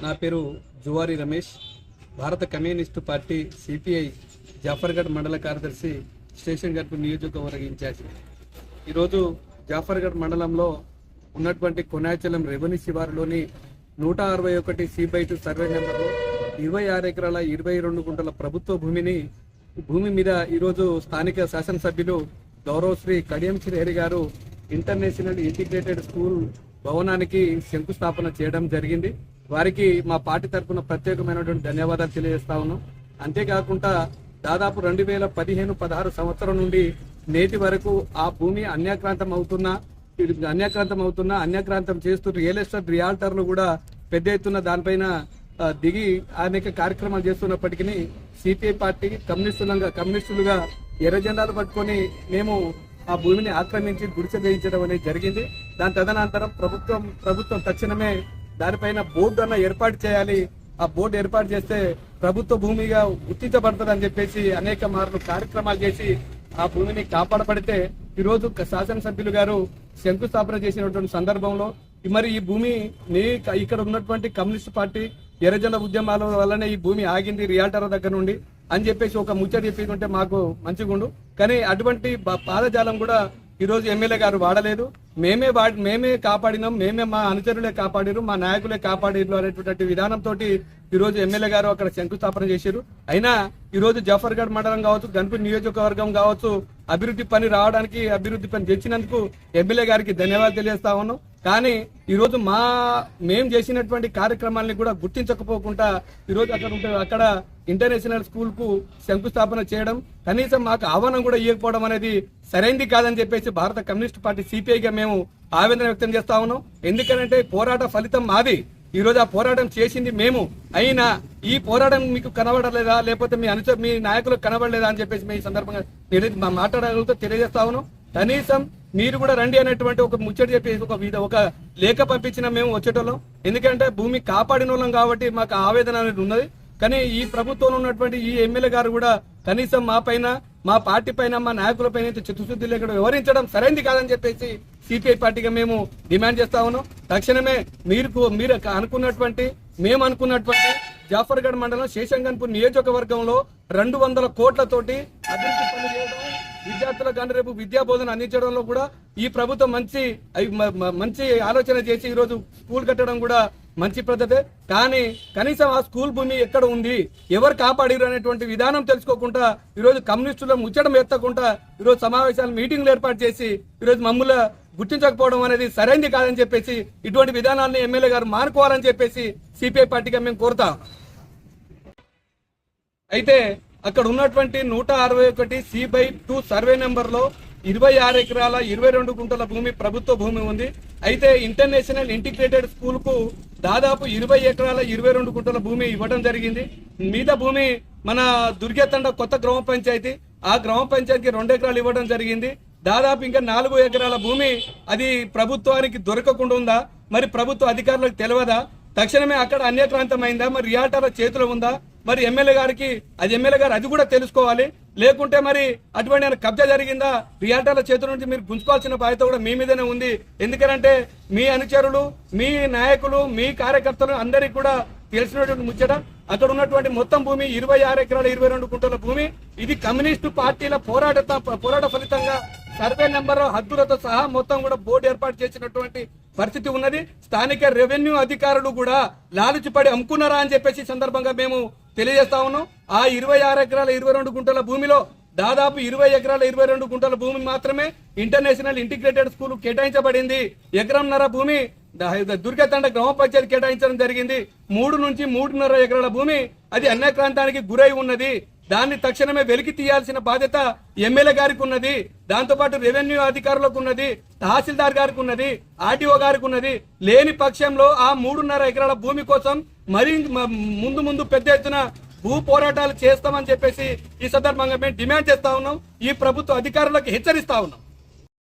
నా పేరు జువారి రమేష్, భారత కమ్యూనిస్టు పార్టీ సిపిఐ జాఫర్గఢ్ మండల కార్యదర్శి, స్టేషన్ గట్టు నియోజకవర్గ ఇన్ఛార్జి. ఈరోజు జాఫర్గఢ్ మండలంలో ఉన్నటువంటి కొనాచలం రెవెన్యూ శివారులోని 161 C/2 సర్వే నెంబర్లో 26 ఎకరాల 22 గుంటల ప్రభుత్వ భూమి మీద ఈరోజు స్థానిక శాసనసభ్యులు గౌరవశ్రీ కడియం శ్రీహరి గారు ఇంటర్నేషనల్ ఇంటిగ్రేటెడ్ స్కూల్ భవనానికి శంకుస్థాపన చేయడం జరిగింది. వారికి మా పార్టీ తరఫున ప్రత్యేకమైనటువంటి ధన్యవాదాలు తెలియజేస్తా ఉన్నాం. అంతేకాకుండా దాదాపు 2015-16 సంవత్సరం నుండి నేటి వరకు ఆ భూమి అన్యాక్రాంతం చేస్తూ రియల్ ఎస్టేట్ రియాల్టర్లు కూడా పెద్ద ఎత్తున దానిపైన దిగి అనేక కార్యక్రమాలు చేస్తున్నప్పటికీ సిపిఐ పార్టీ కమ్యూనిస్టులుగా ఎర్ర జెండాలు పట్టుకొని మేము ఆ భూమిని ఆక్రమించి గుడిసె వేయించడం అనేది జరిగింది. దాని తదనంతరం ప్రభుత్వం తక్షణమే దానిపైన బోర్డు అన్న ఏర్పాటు చేయాలి, ఆ బోర్డు ఏర్పాటు చేస్తే ప్రభుత్వ భూమిగా గుర్తించబడుతుందని చెప్పేసి అనేక మార్లు కార్యక్రమాలు చేసి ఆ భూమిని కాపాడబడితే ఈరోజు శాసనసభ్యులు గారు శంకుస్థాపన చేసినటువంటి సందర్భంలో మరి ఈ భూమి ఇక్కడ ఉన్నటువంటి కమ్యూనిస్ట్ పార్టీ ఎర్రజెండా ఉద్యమాల వల్లనే ఈ భూమి ఆగింది రియాల్టర్ దగ్గర నుండి అని చెప్పేసి ఒక ముచ్చట చెప్పుకుంటే మాకు మంచిగుండు. కానీ అటువంటి పాదజాలం కూడా ఈరోజు ఎమ్మెల్యే గారు వాడలేదు. మేమే కాపాడినాం, మేమే మా అనుచరులే కాపాడిరు, మా నాయకులే కాపాడిరు అనేటువంటి విధానంతో ఈరోజు ఎమ్మెల్యే గారు అక్కడ శంకుస్థాపన చేశారు. అయినా ఈరోజు జాఫర్గఢ్ మండలం కావచ్చు, గన్పూర్ నియోజకవర్గం కావచ్చు, అభివృద్ధి పని తెచ్చినందుకు ఎమ్మెల్యే గారికి ధన్యవాదాలు తెలియజేస్తా ఉన్నాం. కానీ ఈరోజు మేము చేసినటువంటి కార్యక్రమాలని కూడా గుర్తించకపోకుండా ఈరోజు అక్కడ ఇంటర్నేషనల్ స్కూల్ కు శంకుస్థాపన చేయడం, కనీసం మాకు ఆహ్వానం కూడా ఇవ్వకపోవడం అనేది సరైంది కాదని చెప్పేసి భారత కమ్యూనిస్ట్ పార్టీ సిపిఐగా మేము ఆవేదన వ్యక్తం చేస్తా ఉన్నాం. ఎందుకంటే పోరాట ఫలితం మాది, ఈ రోజు ఆ పోరాటం చేసింది మేము. అయినా ఈ పోరాటం మీకు కనబడలేదా, లేకపోతే మీ నాయకులకు కనబడలేదా అని చెప్పేసి మేము ఈ సందర్భంగా మాట్లాడగలుగుతూ తెలియజేస్తా ఉన్నాం. కనీసం మీరు కూడా రండి అనేటువంటి ఒక ముచ్చట చెప్పి ఒక లేఖ పంపించిన మేము వచ్చేటోళ్ళం. ఎందుకంటే భూమి కాపాడిన వాళ్ళం కాబట్టి మాకు ఆవేదన అనేది ఉన్నది. కానీ ఈ ప్రభుత్వంలో ఉన్నటువంటి ఈ ఎమ్మెల్యే గారు కూడా కనీసం మా పార్టీ పైన, మా నాయకుల పైన చిత్తశుద్ధి లేకుండా వివరించడం సరైంది కాదని చెప్పేసి సిపిఐ పార్టీగా మేము డిమాండ్ చేస్తా ఉన్నాం. తక్షణమే మీరు మేము అనుకున్నటువంటి జాఫర్గఢ్ మండలం శేషంగన్పూర్ నియోజకవర్గంలో 200 కోట్లతోటి అభివృద్ధి పనులు చేయడం, విద్యార్థులకు కానీ రేపు విద్యా బోధన అందించడంలో కూడా ఈ ప్రభుత్వం మంచి ఆలోచన చేసి ఈరోజు స్కూల్ కట్టడం కూడా మంచి పద్ధతే. కానీ కనీసం ఆ స్కూల్ భూమి ఎక్కడ ఉంది, ఎవరు కాపాడిరు అనేటువంటి విధానం తెలుసుకోకుండా ఈరోజు కమ్యూనిస్టుల ముచ్చడం ఎత్తకుండా ఈరోజు సమావేశాలు, మీటింగ్లు ఏర్పాటు చేసి ఈరోజు మమ్మల్ని గుర్తించకపోవడం అనేది సరైంది కాదని చెప్పేసి ఇటువంటి విధానాన్ని ఎమ్మెల్యే గారు మానుకోవాలని చెప్పేసి సిపిఐ పార్టీగా మేము కోరుతాం. అయితే అక్కడ ఉన్నటువంటి 161 C/2 సర్వే నెంబర్ లో 26 ఎకరాల 22 గుంటల భూమి ప్రభుత్వ భూమి ఉంది. అయితే ఇంటర్నేషనల్ ఇంటిగ్రేటెడ్ స్కూల్ కు దాదాపు 20 ఎకరాల 22 గుంటల భూమి ఇవ్వడం జరిగింది. మిగతా భూమి మన దుర్గతండ కొత్త గ్రామ పంచాయతీ, ఆ గ్రామ పంచాయతీకి 2 ఎకరాలు ఇవ్వడం జరిగింది. దాదాపు ఇంకా 4 ఎకరాల భూమి అది ప్రభుత్వానికి దొరకకుండా ఉందా, మరి ప్రభుత్వ అధికారులకు తెలియదా? తక్షణమే అక్కడ అన్యక్రాంతమైందా, మరి రియాల్టర్ల చేతిలో ఉందా? మరి ఎమ్మెల్యే గారు అది కూడా తెలుసుకోవాలి. లేకుంటే మరి అటువంటి కబ్జా జరిగిందా, రియాల్టర్ల చేతుల నుంచి మీరు గుంజుకోవాల్సిన బాధ్యత కూడా మీ మీదనే ఉంది. ఎందుకంటే మీ అనుచరులు, మీ నాయకులు, మీ కార్యకర్తలు అందరికీ కూడా తెలిసినటువంటి ముచ్చట. అక్కడ ఉన్నటువంటి మొత్తం భూమి 26 ఎకరాల 22 గుంటల భూమి. ఇది కమ్యూనిస్టు పార్టీల పోరాట ఫలితంగా సర్వే నెంబర్ హద్దులతో సహా మొత్తం కూడా బోర్డు ఏర్పాటు చేసినటువంటి పరిస్థితి ఉన్నది. స్థానిక రెవెన్యూ అధికారులు కూడా లాలుచిపడి అమ్ముకున్నారా అని చెప్పేసి సందర్భంగా మేము తెలియజేస్తా ఉన్నాం. ఆ 26 ఎకరాల 22 గుంటల భూమిలో దాదాపు 20 ఎకరాల 22 గుంటల భూమి మాత్రమే ఇంటర్నేషనల్ ఇంటిగ్రేటెడ్ స్కూల్ కేటాయించబడింది. ఎకరంన్నర భూమి దుర్గతండ గ్రామ పంచాయతీ కేటాయించడం జరిగింది. 3 నుంచి 3.5 ఎకరాల భూమి అది అన్యక్రాంతానికి గురై ఉన్నది. దాన్ని తక్షణమే వెలికి తీయాల్సిన బాధ్యత ఎమ్మెల్యే గారికి ఉన్నది. దాంతోపాటు రెవెన్యూ అధికారులకు ఉన్నది, తహసీల్దార్ గారికి ఉన్నది, ఆర్టీఓ గారికి ఉన్నది. లేని పక్షంలో ఆ 3.5 ఎకరాల భూమి కోసం మరి ముందు పెద్ద ఎత్తున భూ పోరాటాలు చేస్తామని చెప్పేసి ఈ సందర్భంగా మేము డిమాండ్ చేస్తా ఉన్నాం. ఈ ప్రభుత్వ అధికారులకు హెచ్చరిస్తా ఉన్నాం.